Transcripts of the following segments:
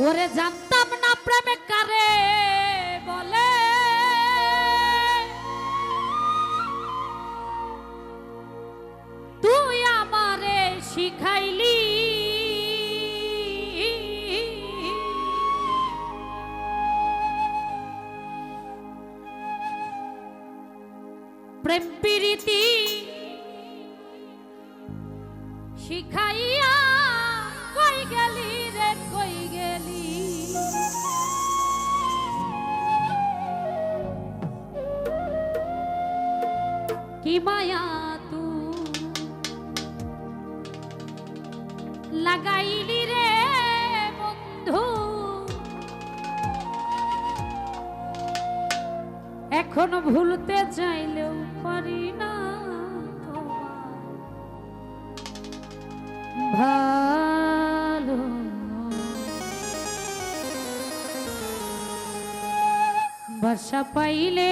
ওরে জানতাম না প্রেমে কারে বলে, তুই আমারে শিখাইলি। প্রেম প্রীতি শিখাইয়া কই গেলি রে কই গেলি। কি মায়া তু লাগাইলি রে বন্ধু, এখন ভুলতে চাইলেও পারি না ভালো। বর্ষা পাইলে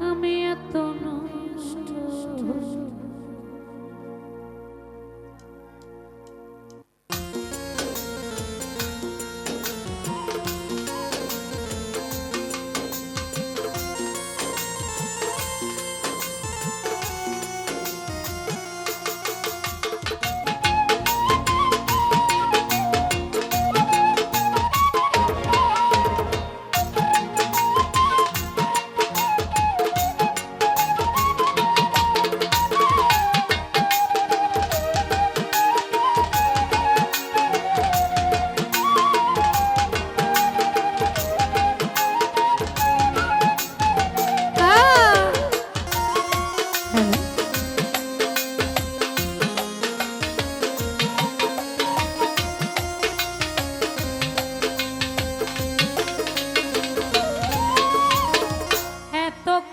আমি এত নষ্ট।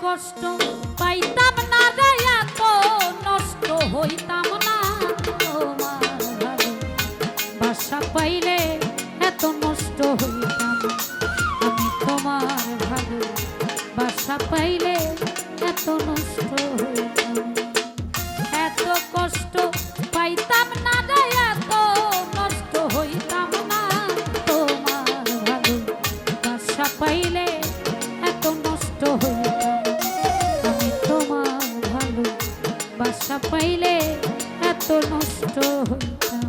কষ্ট পাইতাম না রে, এত নষ্ট হইতাম না তোমার ভালোবাসা পাইলে, এত নষ্ট হইতাম আমি তোমার ভালোবাসা পাইলে, এত নষ্ট হইতাম। এত কষ্ট পাইতাম না রে, এত নষ্ট হইতাম না তোমার ভালোবাসা পাইলে, এত নষ্ট হইতাম বাসা পাইলে, এত নষ্ট হইতাম।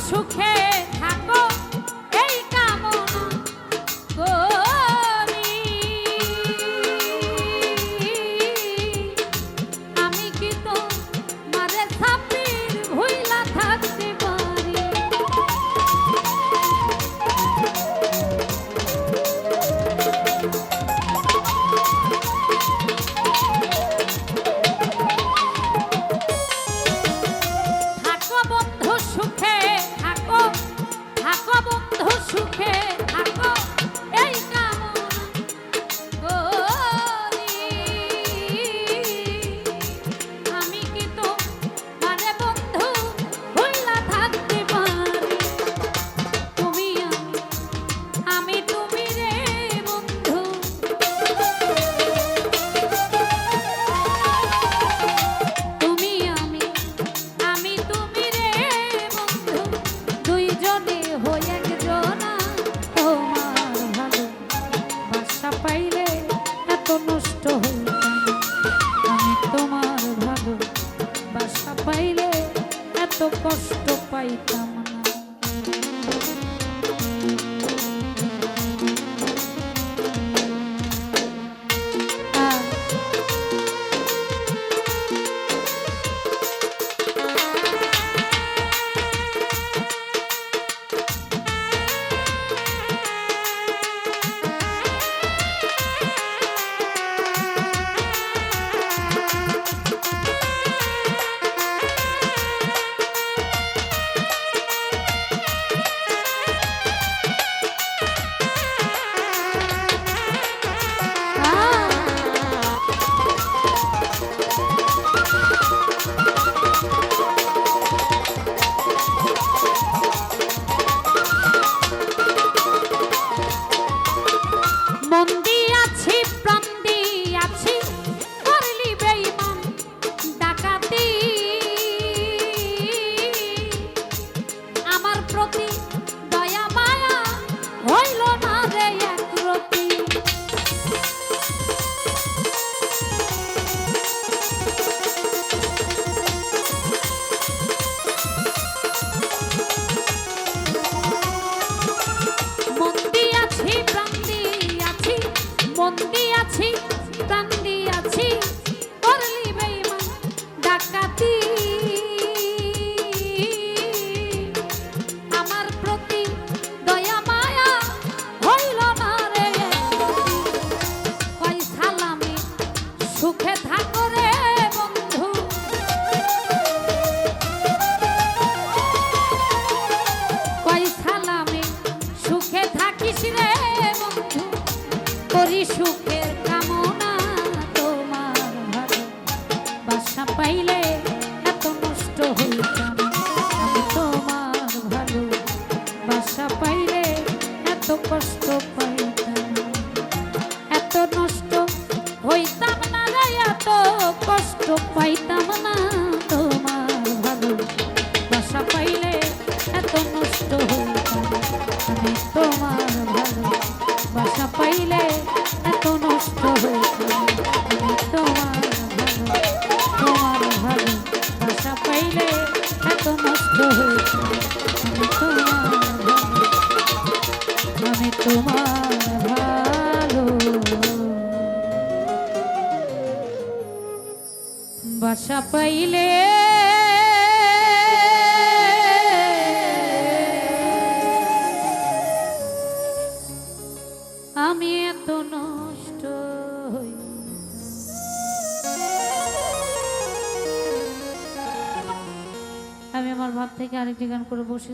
সুখে থাকো এই কামনা করি। আমি কি তোমারে ছাপির ভুইলা থাকতে পারি। থাকো বন্ধু সুখে থাকো, থাকো বন্ধু সুখে থাকো এই কামনা করি। আমি কি তোমারে বন্ধু ভুইলা থাকতে পারি। তুমি আমি তুমি রে বন্ধু, তুমি আমি তুমি রে বন্ধু, দুইজনে হই একজনা। তোমার ভালো বাসা পাইলে এত নষ্ট হইতাম, আমি তোমার ভালো বাসা পাইলে এত কষ্ট পাইতাম না। মন দিয়াছি প্রাণ দিয়াছি করলি বেঈমান ডাকাতি। আমার প্রতি দয়া মায়া হইল না রে একরতি। মন দিয়াছি প্রাণ দিয়াছি, মন দিয়াছি প্রাণ দিয়াছি করলি বেঈমান ডাকাতি। আমার প্রতি দয়া মায়া হইল না রে একরতি। কই সালামে সুখে থাকো রে বন্ধু, কই সালামে সুখে থাকিস রে বন্ধু, করি সুখের কামনা। তোমার ভালো বাসা পাইলে এত নষ্ট হইতাম, আমি তোমার ভালো বাসা পাইলে এত কষ্ট পাইতাম, এত নষ্ট হইতাম না রে, এত কষ্ট পাইতাম না। তোমার ভালো বাসা পাইলে এত নষ্ট হইতাম, আমি তোমার ভালো বাসা পাইলে এত নষ্ট হইতাম, আমি তোমার ভালো বাসা পাইলে এত নষ্ট হইতাম, আমি তোমার ভালো বাসা পাইলে আমি এত নষ্ট হই। আমি আমার ভাব থেকে আরেকটি গান করে বসে